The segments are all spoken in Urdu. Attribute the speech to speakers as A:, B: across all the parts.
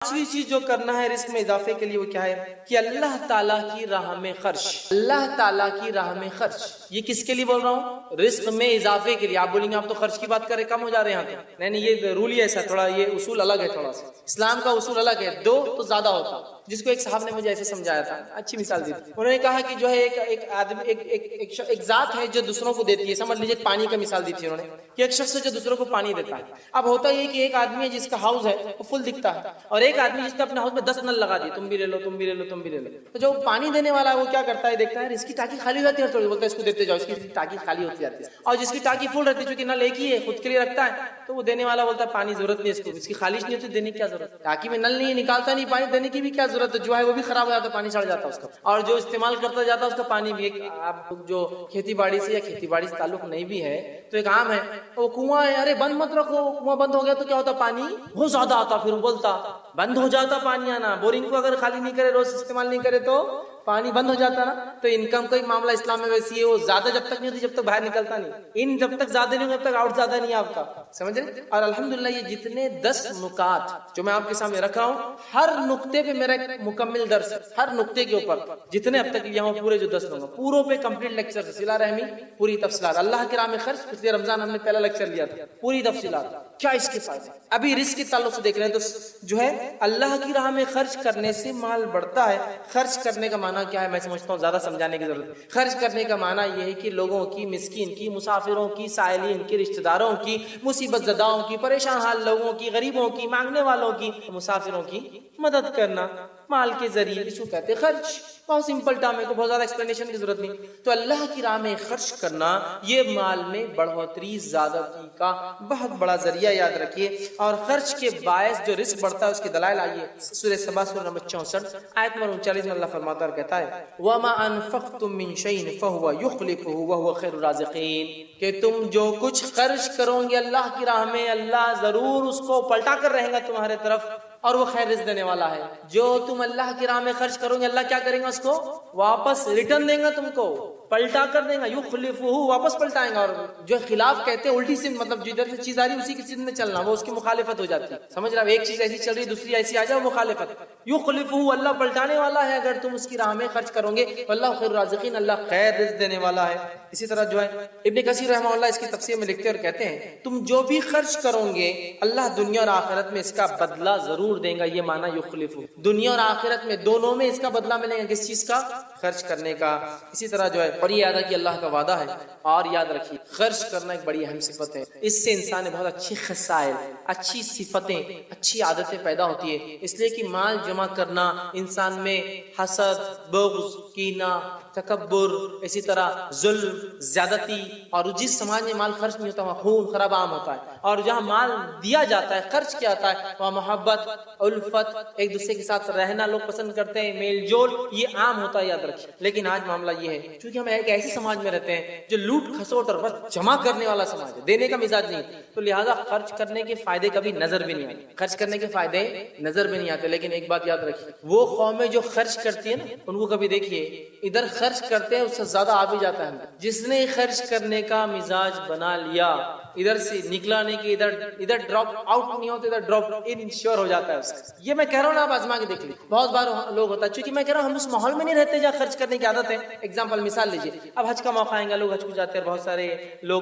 A: پانچویں چیز جو کرنا ہے رزق میں اضافے کے لیے وہ کیا ہے کہ اللہ تعالیٰ کی راہ میں خرچ. اللہ تعالیٰ کی راہ میں خرچ. یہ کس کے لیے بول رہا ہوں؟ رزق میں اضافے کے لیے. آپ بولیں گے آپ تو خرچ کی بات کر رہے کم ہو جا رہے ہیں. نہیں یہ رول ہی ایسا, تھوڑا یہ اصول الگ ہے, تھوڑا سا اسلام کا اصول الگ ہے. دو تو زیادہ ہوتا, جس کو ایک صاحب نے مجھے ایسے سمجھایا تھا, اچھی مثال دی تھی. انہوں نے کہا کہ جو ہے ایک آدمی ایک ذات ہے جو دوسروں کو دیتی ہے. سمجھ لیجیے پانی کا مثال دی تھی انہوں نے کہ ایک شخص ہے جو دوسروں کو پانی دیتا ہے. اب ہوتا یہ کہ ایک آدمی ہے جس کا ہاؤس ہے وہ فل دکھتا ہے, اور ایک آدمی جس نے اپنے ہاؤس میں 10 نل لگا دی, تم بھی لے لو تم بھی لے لو تم بھی لے لو. تو جو پانی دینے والا ہے وہ کیا کرتا ہے, دیکھتا ہے اس کی ٹانکی خالی رہتی ہے, تھوڑی بولتا ہے اس کو دیتے جاؤ, اس کی ٹانکی خالی ہوتی جاتی ہے. اور جس کی ٹانکی فل رہتی ہے, چونکہ نل ایک ہی ہے, خود کے لیے رکھتا ہے, تو وہ دینے والا بولتا ہے پانی ضرورت نہیں, اس کی خالی نہیں ہوتی, دینے کی کیا ضرورت, ٹانکی میں نل نہیں نکالتا نہیں پانی, دینے کی بھی کیا ضرورت ہے, جو ہے وہ بھی خراب ہو جاتا ہے, پانی چڑھ جاتا ہے اس کا. اور جو استعمال کرتا جاتا ہے اس کا پانی بھی ایک, آپ جو کھیتی باڑی سے یا کھیتی باڑی سے تعلق نہیں بھی ہے تو ایک عام ہے, وہ کنواں ہے, ارے بند مت رکھو, کنواں بند ہو گیا تو کیا ہوتا, پانی بہت زیادہ آتا, پھر ابلتا, بند ہو جاتا پانی آنا. بورنگ کو اگر خالی نہیں کرے, روز استعمال نہیں کرے تو پانی بند ہو جاتا نا. تو انکم کا معاملہ اسلام میں ویسی ہے, وہ زیادہ جب تک نہیں ہوتی جب تک باہر نکلتا نہیں, ان جب تک زیادہ نہیں جب تک آؤٹ زیادہ نہیں آپ کا, سمجھ رہے. اور الحمدللہ یہ جتنے 10 نکات جو میں آپ کے سامنے رکھا ہوں, ہر نقطے پہ میرا ایک مکمل درس ہے, ہر نقطے کے اوپر جتنے اب تک یہاں پورے جو 10 لوگ پوروں پہ کمپلیٹ لیکچر ہے, صلہ رحمی پوری تفصیلات, اللہ کے راہ میں خرچ, پچھلے رمضان ہم نے پہلا لیکچر لیا تھا, پوری تفصیلات کیا اس کے فائدے. ابھی رزق کے تعلق سے دیکھ رہے ہیں تو جو ہے اللہ کی راہ میں خرچ کرنے سے مال بڑھتا ہے. خرچ کرنے کا معنی کیا ہے, میں سمجھتا ہوں زیادہ سمجھانے کی ضرورت ہے. خرچ کرنے کا معنی یہ ہے کہ لوگوں کی, مسکین کی, مسافروں کی, سائلین کی, رشتہ داروں کی, مصیبت زداؤں کی, پریشان حال لوگوں کی, غریبوں کی, مانگنے والوں کی, مسافروں کی مدد کرنا مال کے ذریعے, اس کو کہتے ہیں خرچ. بہت سمپل ٹرم ہے, کو بہت زیادہ ایکسپلینیشن کی ضرورت نہیں. تو اللہ کی راہ میں خرچ کرنا یہ مال میں بڑھوتری, زیادتی کا بہت بڑا ذریعہ, یاد رکھیے. اور خرچ کے باعث جو رزق بڑھتا ہے اس کے دلائل آئیے سورہ سبا سورہ نمبر 64 آیت نمبر 39 میں اللہ فرماتا ہے, کہتا ہے وَمَا أَنفَقْتُم مِّن شَيْءٍ فَهُوَ يُخْلِفُهُ وَهُوَ خَيْرُ الرَّازِقِينَ, کہ تم جو کچھ خرچ کرو گے اللہ کی راہ میں, اللہ ضرور اس کو پلٹا کر رہے گا تمہارے طرف, اور وہ خیر رزق دینے والا ہے. جو تم اللہ کی راہ میں خرچ کرو گے اللہ کیا کریں گا, اس کو واپس ریٹرن دیں گا, تم کو پلٹا کر دیں گا, یخلفہ, واپس پلٹائیں گا. اور جو خلاف کہتے ہیں الٹی سے, مطلب جدھر سے چیز آ رہی ہے اسی کی چیز میں چلنا, وہ اس کی مخالفت ہو جاتی ہے, سمجھ رہے, ایک چیز ایسی چل رہی ہے دوسری ایسی آ جائے, مخالفت. یخلفہ, اللہ پلٹانے والا ہے اگر تم اس کی راہ میں خرچ کرو گے. اللہ خیر الرازقین, اللہ خیر رزق دینے والا ہے. اسی طرح جو ہے ابن کثیر رحمہ اللہ اس کی تفسیر میں لکھتے اور کہتے ہیں تم جو بھی خرچ کرو گے اللہ دنیا اور آخرت میں اس کا بدلہ ضرور دیں گا. یہ معنی یخلفہ, دنیا اور آخرت میں دونوں میں اس کا بدلہ ملے گا. کس چیز کا, خرچ کرنے کا. اسی طرح جو ہے, اور یہ یاد ہے کہ اللہ کا وعدہ ہے, اور یاد رکھیے خرچ کرنا ایک بڑی اہم صفت ہے. اس سے انسان میں بہت اچھی خصائل, اچھی صفتیں, اچھی عادتیں پیدا ہوتی ہے. اس لیے کہ مال جمع کرنا انسان میں حسد, بغض, کینہ, تکبر, اسی طرح ظلم, زیادتی, اور جس سماج میں مال خرچ نہیں ہوتا وہاں خون خراب عام ہوتا ہے, اور جہاں مال دیا جاتا ہے, خرچ کیا جاتا ہے, وہاں محبت, الفت, ایک دوسرے کے ساتھ رہنا لوگ پسند کرتے ہیں, میل جول, یہ عام ہوتا ہے, یاد رکھیے. لیکن آج معاملہ یہ ہے چونکہ ہم ایک ایسے سماج میں رہتے ہیں جو لوٹ کھسوٹ اور بس جمع کرنے والا سماج ہے, دینے کا مزاج نہیں, تو لہٰذا خرچ کرنے کے فائدے کبھی نظر بھی نہیں آتے, خرچ کرنے کے فائدے نظر بھی نہیں آتے. لیکن ایک بات یاد رکھیے, وہ قومیں جو خرچ کرتی ہے نا ان کو کبھی دیکھیے, ادھر خرچ کرتے ہیں اس سے زیادہ آ بھی جاتا ہے. جس نے خرچ کرنے کا مزاج بنا لیا, ادھر سے نکلا نہیں کہ ادھر ڈراپ آؤٹ نہیں ہوتا, ادھر ڈراپ ان شور ہو جاتا ہے اس کا. یہ میں کہہ رہا ہوں نا, آپ آزما کے دیکھ لیجیے, بہت بار لوگ ہوتا ہے, چونکہ میں کہہ رہا ہوں ہم اس ماحول میں نہیں رہتے جہاں خرچ کرنے کی عادت ہے. ایگزامپل, مثال لیجیے, اب حج کا موقع آئے گا, لوگ حج کو جاتے ہیں, بہت سارے لوگ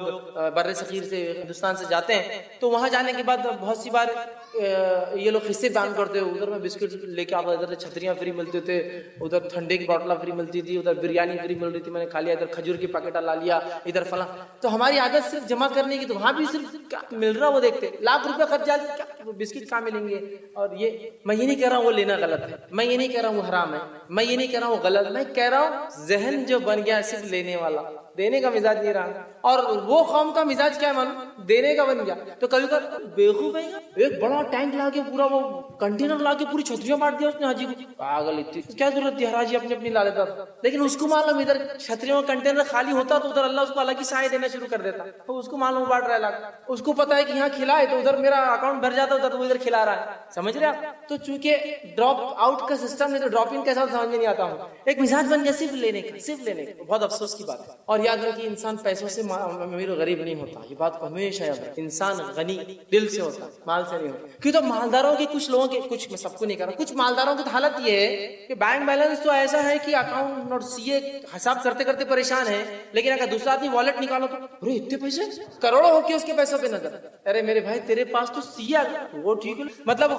A: بر صغیر سے, ہندوستان سے جاتے ہیں, تو وہاں جانے کے بعد بہت سی بار یہ لوگ قصے بیان کرتے ہیں, ادھر میں بسکٹ لے کے آتا, ادھر چھتریاں فری ملتے تھے, ادھر ٹھنڈے کی بوٹلیں فری ملتی تھی, ادھر بریانی فری مل رہی تھی, میں نے کھا لیا, ادھر کھجور کی پیکٹ لا لیا, ادھر فلاں. تو ہماری عادت صرف جمع کرنے کی, تو وہاں بھی صرف کیا مل رہا وہ دیکھتے, لاکھ روپے خرچ جائے, کیا بسکٹ کہاں ملیں گے. اور یہ میں یہ نہیں کہہ رہا ہوں وہ لینا غلط ہے, میں یہ نہیں کہہ رہا ہوں وہ حرام ہے, میں یہ نہیں کہہ رہا ہوں وہ غلط, میں کہہ رہا ہوں ذہن جو بن گیا صرف لینے والا, دینے کا مزاج نہیں رہا. اور وہ قوم کا مزاج کیا ہے معلوم, دینے کا بن گیا. تو کبھی کبھی بیوقوف ہے, ایک بڑا ٹینک لا کے, پورا وہ کنٹینر لا کے پوری چھتریاں بانٹ دیا اس نے حاجی کو, پاگل, اتنی کیا ضرورت تھی, ہر حاجی اپنی اپنی لا لیتا. لیکن اس کو معلوم ادھر چھتریوں کا کنٹینر خالی ہوتا تو ادھر اللہ اس کو الگ ہی سائے دینا شروع کر دیتا. تو اس کو معلوم بانٹ رہا ہے, اس کو پتا ہے کہ یہاں کھلائے تو ادھر میرا اکاؤنٹ بھر جاتا, ادھر تو ادھر کھلا رہا ہے, سمجھ رہے آپ. تو چونکہ ڈراپ آؤٹ کا سسٹم ہے تو ڈراپ ان کیسا سمجھ میں نہیں آتا ہوں. ایک مزاج بن گیا صرف لینے کا, صرف لینے کا, بہت افسوس کی بات ہے. اور یاد رکھیے انسان پیسوں سے امیر و غریب نہیں ہوتا، یہ بات کو ہمیشہ یاد رکھیں، انسان غنی دل سے ہوتا ہے، مال سے نہیں ہوتا۔ کیوں تو مالداروں کی کچھ لوگوں کے، کچھ میں سب کو نہیں کر رہا، کچھ مالداروں کی حالت یہ ہے کہ بینک بیلنس تو ایسا ہے کہ اکاؤنٹ اور سی اے حساب کرتے کرتے پریشان ہے، لیکن اگر دوسرا آدمی والٹ نکالو تو ارے اتنے پیسے، کروڑوں ہو کے اس کے پیسوں پہ نظر، ارے میرے بھائی تیرے پاس تو سی اے، وہ ٹھیک ہے، مطلب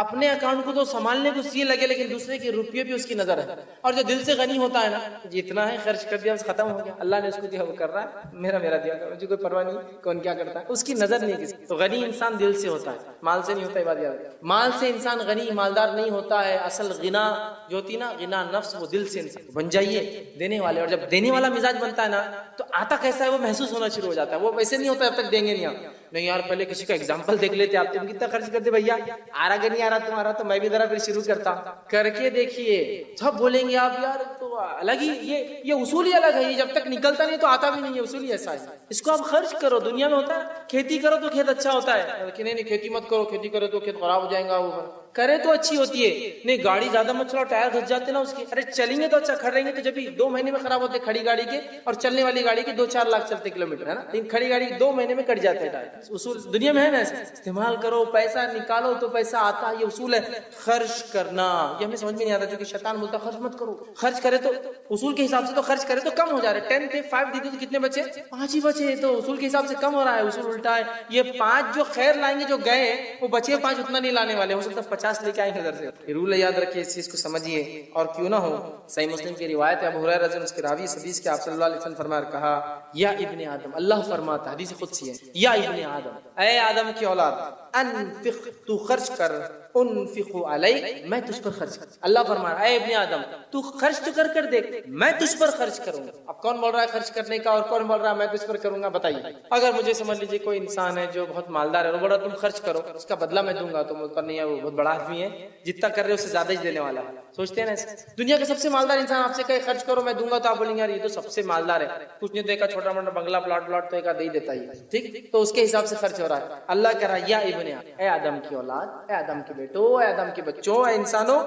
A: اپنے اکاؤنٹ کو تو سنبھالنے کو سی اے لگے لیکن دوسرے کے روپیے بھی اس کی نظر ہے۔ اور جو دل سے غنی ہوتا ہے نا، جتنا ہے خرچ کر دیا ختم ہو گیا، اللہ نے اس کو دیا وہ کر رہا ہے، میرا دیا، مجھے کوئی پرواہ نہیں کون کیا کرتا ہے، اس کی نظر نہیں کسی۔ تو غنی انسان دل سے ہوتا ہے، مال سے نہیں ہوتا، یہ بات یاد رکھیں۔ مال سے انسان غنی مالدار نہیں ہوتا ہے، اصل غنا جو ہوتی نا، غنا نفس، وہ دل سے انسان بن جائیے دینے والے، اور جب دینے والا مزاج بنتا ہے نا تو آتا کیسا ہے وہ محسوس ہونا شروع ہو جاتا ہے، وہ ویسے نہیں ہوتا جب تک دیں گے نہیں آپ، نہیں یار پہلے کسی کا ایگزامپل دیکھ لیتے، آپ تم کتنا خرچ کرتے بھیا، آ رہا کہ نہیں آ رہا تمہارا، تو میں بھی ذرا پھر شروع کرتا کر کے دیکھیے، سب بولیں گے آپ یار تو الگ ہی، یہ اصول ہی الگ ہے، یہ جب تک نکلتا نہیں تو آتا بھی نہیں ہے، اصول ہی ایسا ہے، اس کو آپ خرچ کرو۔ دنیا میں ہوتا ہے کھیتی کرو تو کھیت اچھا ہوتا ہے کہ نہیں کھیتی مت کرو، کھیتی کرو تو کھیت خراب ہو جائے گا، وہ کرے تو اچھی ہوتی ہے، نہیں گاڑی زیادہ مت چلاؤ ٹائر گھس جاتے نا اس کے، ارے چلیں گے تو اچھا، کھڑ رہیں گے تو جب بھی 2 مہینے میں خراب ہوتے کھڑی گاڑی کے، اور چلنے والی گاڑی کے 2-4 لاکھ چلتے کلومیٹر ہے نا، لیکن کھڑی گاڑی 2 مہینے میں کٹ جاتے ہیں ٹائر، اصول دنیا میں ہے نا، استعمال کرو، پیسہ نکالو تو پیسہ آتا ہے، یہ اصول ہے۔ خرچ کرنا یہ ہمیں سمجھ میں نہیں آتا، جو کہ شیطان بولتا خرچ مت کرو، خرچ کرے تو اصول کے حساب سے تو خرچ کرے تو کم ہو جا رہے، 10 تھے 5 دیتے تو کتنے بچے، 5 ہی بچے، تو اصول کے حساب سے کم ہو رہا ہے، اصول الٹا ہے، یہ 5 جو خیر لائیں گے جو گئے وہ بچے 5 اتنا نہیں لانے والے، ہو سکتا 50 لے کے آئیں گے ادھر سے۔ رول یاد رکھیے، اس چیز کو سمجھیے، اور کیوں نہ ہو صحیح مسلم کی روایت ہے، ابو ہریرہ رضی اللہ عنہ اس کے راوی حدیث کے آپ صلی اللہ علیہ وسلم فرمایا اور کہا، یا ابن آدم، اللہ فرماتا ہے، حدیث قدسی ہے، یا ابن آدم، اے آدم کی اولاد، انفق، تو خرچ کر، انفق علیک، میں تجھ پر خرچ کر، اللہ فرما رہا ہے اے ابن آدم تو خرچ تو کر دیکھ، میں تجھ پر خرچ کروں گا۔ اب کون بول رہا ہے خرچ کرنے کا اور کون بول رہا ہے میں تجھ پر کروں گا؟ بتائیے۔ اگر مجھے سمجھ لیجیے کوئی انسان ہے جو بہت مالدار ہے، وہ بول رہا تم خرچ کرو، اس کا بدلہ میں دوں گا، تو مجھ پر نہیں ہے، وہ بہت بڑا آدمی ہے، جتنا کر رہے اس سے زیادہ ہی دینے والا ہے، سوچتے ہیں نا۔ دنیا کا سب سے مالدار انسان آپ سے کہے خرچ کرو میں دوں گا، تو آپ بولیں گے یار یہ تو سب سے مالدار ہے، کچھ نہیں دیکھا، چھوٹا موٹا بنگلہ پلاٹ تو ایک دے دیتا ہی، ٹھیک، تو اس کے حساب سے خرچ ہو رہا ہے۔ اللہ کہہ رہا ہے یا ابن آدم، اے آدم کی اولاد، اے آدم کے بیٹو، اے آدم کے بچوں، اے انسانوں،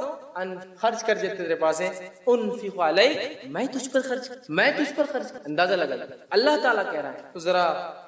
A: خرچ کر جتنے تیرے پاس ہے، انفق علیک، میں تجھ پر خرچ، میں تجھ پر خرچ، اندازہ لگا اللہ تعالیٰ کہہ رہا ہے۔ تو ذرا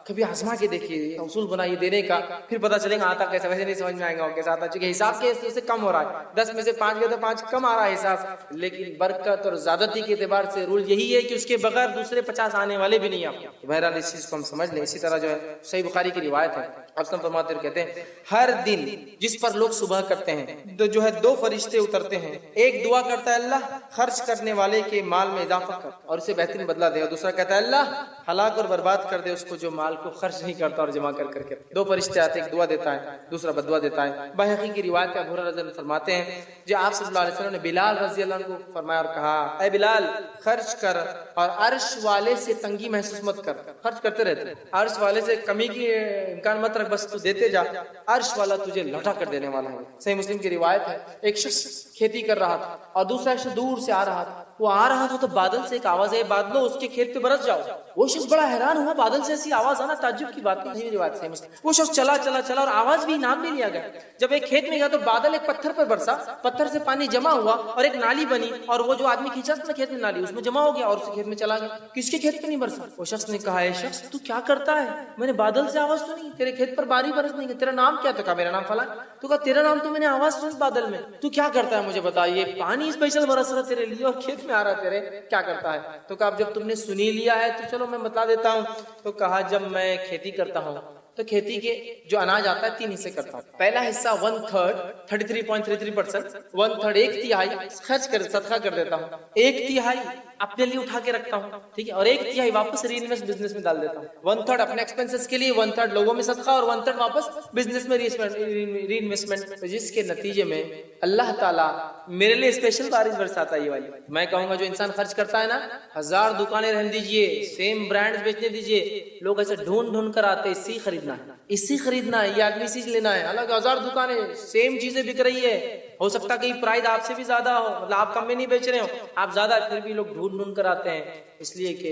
A: کبھی آزما کے دیکھیے، اصول بنائیے دینے کا، پھر پتا چلے گا آتا کیسے، ویسے نہیں سمجھ میں آئے گا کیسا آتا، چونکہ حساب کے سے کم ہو رہا ہے، 10 میں سے 5 گئے تو 5 کم آ رہا ہے حساب، لیکن برکت اور زیادتی کے اعتبار سے رول یہی ہے کہ اس کے بغیر دوسرے 50 آنے والے بھی نہیں آپ۔ بہرحال اس چیز کو ہم سمجھ لیں۔ اسی طرح جو ہے صحیح بخاری کی روایت ہے، آپ فرماتے کہتے ہیں ہر دن جس پر لوگ صبح کرتے ہیں تو جو ہے 2 فرشتے اترتے ہیں، ایک دعا کرتا ہے اللہ خرچ کرنے والے کے مال میں اضافہ کر اور اسے بہترین بدلہ دے، اور دوسرا کہتا ہے اللہ ہلاک اور برباد کر دے اس کو جو مال کو خرچ نہیں کرتا اور جمع کر کے۔ 2 فرشتے آتے، ایک دعا دیتا ہے، دوسرا بددعا دیتا ہے۔ بہقی کی روایت ہے، ابو ہریرہ رضی اللہ عنہ فرماتے ہیں جو آپ صلی اللہ علیہ وسلم نے بلال رضی اللہ عنہ کو فرمایا اور کہا، اے بلال خرچ کر اور عرش والے سے تنگی محسوس مت کر، خرچ کرتے رہتے، عرش والے سے کمی کی امکان مت رکھ، بس تو دیتے جا، عرش والا تجھے لوٹا کر دینے والا ہے۔ صحیح مسلم کی روایت ہے، ایک شخص کھیتی کر رہا تھا اور دوسرا شخص دور سے آ رہا تھا، وہ آ رہا تھا تو بادل سے ایک آواز ہے، بادلوں اس کے کھیت پہ برس جاؤ۔ وہ شخص بڑا حیران ہوا، بادل سے ایسی آواز آنا تعجب کی بات نہیں، روایت صحیح مسلم۔ وہ شخص چلا اور آواز بھی انعام بھی لیا گیا۔ جب ایک کھیت میں گیا تو بادل ایک پتھر پر برسا، پتھر سے پانی جمع ہوا اور ایک نالی بنی، اور وہ جو آدمی کھینچا تھا کھیت میں نالی اس میں جمع ہو گیا اور اس کھیت میں چلا گیا۔ کس کے کھیت پہ نہیں برسا؟ وہ شخص نے کہا، اے شخص تو کیا کرتا ہے؟ میں نے بادل سے آواز سنی، تیرے کھیت پر باری برس نہیں گئی، تیرا نام کیا؟ تو کہا میرا نام فلاں۔ تو کہا تیرا نام تو میں نے آواز سنی بادل میں، تو کیا کرتا ہے مجھے بتا، یہ پانی اسپیشل برس رہا تیرے لیے اور کھیت میں آ رہا تیرے، کیا کرتا ہے؟ تو کہا جب تم نے سنی لیا ہے تو چلو میں بتا دیتا ہوں۔ تو کہا جب میں کھیتی کرتا ہوں تو کھیتی کے جو اناج آتا ہے 3 حصے کرتا ہوں، پہلا حصہ 1/3 33.33%، 1/3 ایک تہائی خرچ کر صدقہ کر دیتا ہوں، 1/3 اپنے لیے اٹھا کے رکھتا ہوں، ٹھیک ہے، اور 1/3 واپس ری انویسٹ بزنس میں ڈال دیتا ہوں، 1/3 اپنے ایکسپنسز کے لیے، 1/3 لوگوں میں صدقہ اور 1/3 واپس بزنس میں ری انویسٹمنٹ، جس کے نتیجے میں اللہ تعالیٰ میرے لیے اسپیشل بارش برساتا ہے۔ یہ والی میں کہوں گا جو انسان خرچ کرتا ہے نا، 1000 دکانیں رہنے دیجئے، سیم برانڈز بیچنے دیجئے، لوگ ایسے ڈھونڈ کر آتے اسی خریدنا ہے، اسی خریدنا ہے، یہ آدمی چیز لینا ہے، حالانکہ 1000 دکانیں سیم چیزیں بک رہی ہے، ہو سکتا کہ پرائز آپ سے بھی زیادہ ہو، مطلب آپ کم میں نہیں بیچ رہے ہو، آپ زیادہ، پھر بھی لوگ ڈھونڈ کر آتے ہیں، اس لیے کہ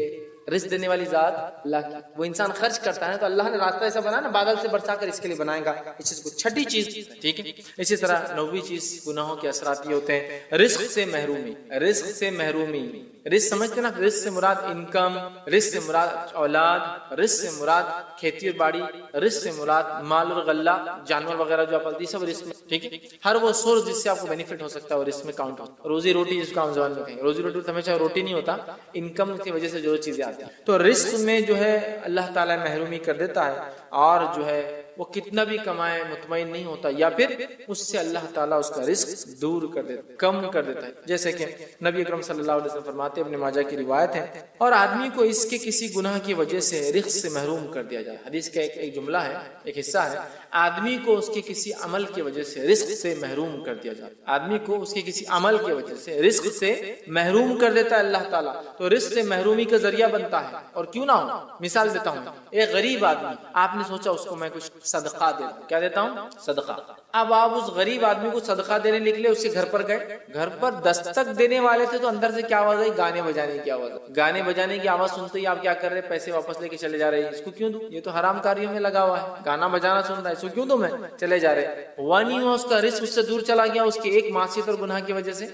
A: رزق دینے والی ذات اللہ کی، وہ انسان خرچ کرتا ہے تو اللہ نے راستہ ایسا بنا نا بادل سے برسا کر اس کے لیے بنائے گا اس چیز کو۔ چھٹی چیز، ٹھیک ہے، اسی طرح 9ویں چیز گناہوں کے اثرات یہ ہوتے ہیں، رزق سے محرومی، رزق سے محرومی، رزق سمجھتے نا، رزق سے مراد انکم، رزق سے مراد اولاد، رزق سے مراد کھیتی اور باڑی، رزق سے مراد مال اور غلہ، جانور وغیرہ جو آپ پالتے ہیں سب رزق میں، ٹھیک ہے. ہر وہ سورس جس سے آپ کو بینیفٹ ہو سکتا ہے اور رزق میں کاؤنٹ ہوتا ہے. روزی روٹی جس کو ہم زبان میں کہیں، روزی روٹی تو ہمیشہ روٹی نہیں ہوتا، انکم کی وجہ سے جو چیزیں آتی ہیں. تو رزق میں جو ہے اللہ تعالیٰ محرومی کر دیتا ہے، اور جو ہے وہ کتنا بھی کمائے مطمئن نہیں ہوتا، یا پھر اس سے اللہ تعالیٰ اس کا رزق دور کر دیتا ہے، کم کر دیتا ہے. جیسے کہ نبی اکرم صلی اللہ علیہ وسلم فرماتے ہیں، ابن ماجہ کی روایت ہے، اور آدمی کو اس کے کسی گناہ کی وجہ سے رزق سے محروم کر دیا جائے. حدیث کا ایک جملہ ہے، ایک حصہ ہے، آدمی کو اس کے کسی عمل کی وجہ سے رزق سے محروم کر دیا جائے. آدمی کو اس کے کسی عمل کی وجہ سے رزق سے محروم کر دیتا ہے اللہ تعالیٰ. تو رزق سے محرومی کا ذریعہ بنتا ہے، اور کیوں نہ ہو. مثال دیتا ہوں، ایک غریب آدمی، آپ نے سوچا اس کو میں کچھ صدقہ دے دوں. کیا دیتا ہوں؟ صدقہ. اب آپ اس غریب آدمی کو صدقہ دینے نکلے، اس کے گھر پر گئے، گھر پر دستک دینے والے تھے تو اندر سے کیا آواز آئی؟ گانے بجانے کی آواز. گانے بجانے کی آواز سنتے ہی آپ کیا کر رہے؟ پیسے واپس لے کے چلے جا رہے ہیں. اس کو کیوں دوں؟ یہ تو حرام کاریوں میں لگا ہوا ہے، گانا بجانا سن رہا ہے، اس کو کیوں دوں میں؟ چلے جا رہے. ہوا نہیں ہوا، اس کا رزق اس سے دور چلا گیا اس کے ایک معصیت اور گناہ کی وجہ سے.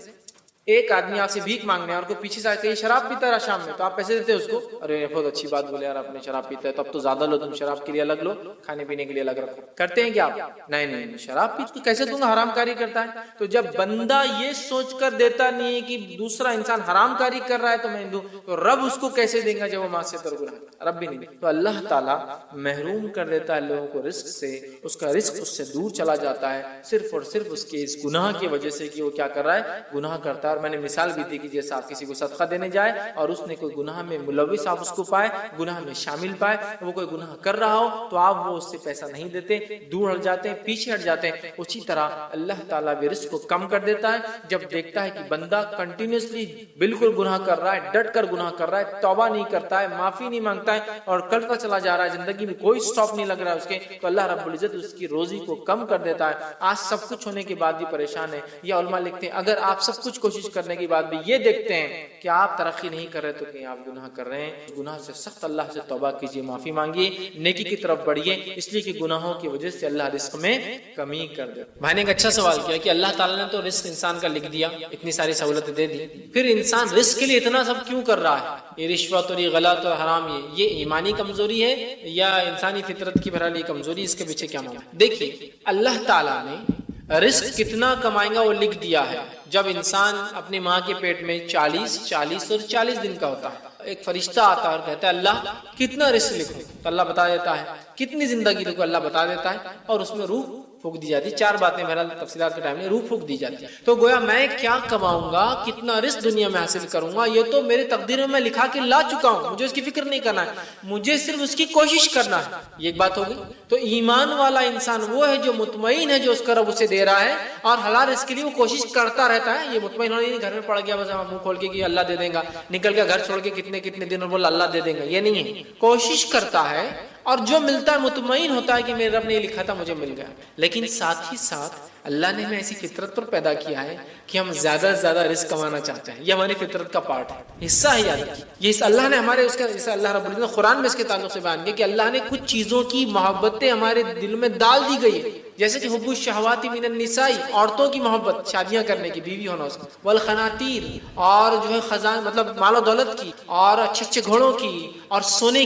A: ایک آدمی آپ سے بھیک مانگنے اور کوئی پیچھے سے کہیں شراب پیتا رہا شام میں، تو آپ پیسے دیتے اس کو؟ ارے بہت اچھی بات بولے یار، آپ نے شراب پیتا ہے تو اب تو زیادہ لو، تم شراب کے لیے الگ لو، کھانے پینے کے لیے الگ رکھو. کرتے ہیں کیا آپ؟ نہیں، شراب پی تو کیسے دوں گا، حرام کاری کرتا ہے. تو جب بندہ یہ سوچ کر دیتا نہیں ہے کہ دوسرا انسان حرام کاری کر رہا ہے تو میں دوں، تو رب اس کو کیسے دے گا جب وہ معصیت اور گناہ؟ رب بھی نہیں. تو اللہ تعالیٰ محروم کر دیتا ہے لوگوں کو رزق سے، اس کا رزق اس سے دور چلا جاتا ہے صرف اور صرف اس کے اس گناہ کی وجہ سے کہ وہ کیا کر رہا ہے؟ گناہ کرتا ہے. اور میں نے مثال بھی دی کہ جیسا آپ کسی کو صدقہ دینے جائے اور اس نے کوئی گناہ میں ملوث آپ اس کو پائے، گناہ میں شامل پائے، وہ کوئی گناہ کر رہا ہو تو آپ وہ اس سے پیسہ نہیں دیتے، دور ہٹ جاتے ہیں، پیچھے ہٹ جاتے ہیں. اسی طرح اللہ تعالیٰ بھی رزق کو کم کر دیتا ہے جب دیکھتا ہے کہ بندہ کنٹینیوسلی بالکل گناہ کر رہا ہے، ڈٹ کر گناہ کر رہا ہے، توبہ نہیں کرتا ہے، معافی نہیں مانگتا ہے اور کرتا چلا جا رہا ہے، زندگی میں کوئی سٹاپ نہیں لگ رہا ہے اس کے. تو اللہ رب العزت اس کی روزی کو کم کر دیتا ہے. آج سب کچھ ہونے کے بعد بھی پریشان ہے. یا علماء لکھتے ہیں اگر آپ سب کچھ کوشش کرنے کے بعد بھی یہ دیکھتے ہیں کہ آپ ترقی نہیں کر رہے تو کہیں آپ گناہ کر رہے ہیں. گناہ سے سخت اللہ سے توبہ کیجیے، معافی مانگیے، نیکی کی طرف بڑھیے، اس لیے کہ گناہوں کی وجہ سے اللہ رزق میں کمی کر دے. بھائی نے ایک اچھا سوال کیا کہ اللہ تعالیٰ نے تو رزق انسان کا لکھ دیا، اتنی ساری سہولتیں دے دی، پھر انسان رزق کے لیے اتنا سب کیوں کر رہا ہے؟ یہ رشوت اور یہ غلط اور حرام، یہ ایمانی کمزوری ہے یا انسانی فطرت کی بہرحال کمزوری؟ اس کے پیچھے کیا معاملہ؟ دیکھیے اللہ تعالیٰ نے رزق کتنا کمائیں گا وہ لکھ دیا ہے. جب انسان اپنی ماں کے پیٹ میں 40 دن کا ہوتا ہے، ایک فرشتہ آتا ہے اور کہتا ہے اللہ کتنا رزق لکھو، تو اللہ بتا دیتا ہے. کتنی زندگی لکھو، اللہ بتا دیتا ہے، اور اس میں روح پھونک دی جاتی ہے. 4 باتیں بہرحال تفصیلات کے ٹائم میں روح پھونک دی جاتی ہے. تو گویا میں کیا کماؤں گا، کتنا رزق دنیا میں حاصل کروں گا، یہ تو میرے تقدیر میں لکھا کے لا چکا ہوں، مجھے اس کی فکر نہیں کرنا ہے، مجھے صرف اس کی کوشش کرنا ہے. یہ ایک بات ہوگی. تو ایمان والا انسان وہ ہے جو مطمئن ہے جو اس کا رب اسے دے رہا ہے اور حلال رزق کے لیے وہ کوشش کرتا رہتا ہے. یہ مطمئن ہونا نہیں گھر میں پڑ گیا بس منہ کھول کے کہ اللہ دے دے گا، نکل گیا گھر چھوڑ کے کتنے دن اور بولا اللہ دے دے گا، یہ نہیں ہے. کوشش کرتا ہے اور جو ملتا ہے مطمئن ہوتا ہے کہ میرے رب نے یہ لکھا تھا مجھے مل گیا. لیکن ساتھ ہی ساتھ اللہ نے ہمیں ایسی فطرت پر پیدا کیا ہے کہ ہم زیادہ سے زیادہ رزق کمانا چاہتے ہیں. یہ ہماری فطرت کا پارٹ ہے، حصہ ہے. یہ اللہ نے ہمارے اللہ رب العزت نے قرآن میں اس کے تعلق سے بیان کیا کہ اللہ نے کچھ چیزوں کی محبتیں ہمارے دل میں ڈال دی گئی ہے، جیسے کہ حب الشہوات من النساء، عورتوں کی محبت، شادیاں کرنے کی، بیوی ہونا اس کا، والخناطیر، اور جو ہے خزان مطلب مال و دولت کی، اور اچھے گھوڑوں کی، اور سونے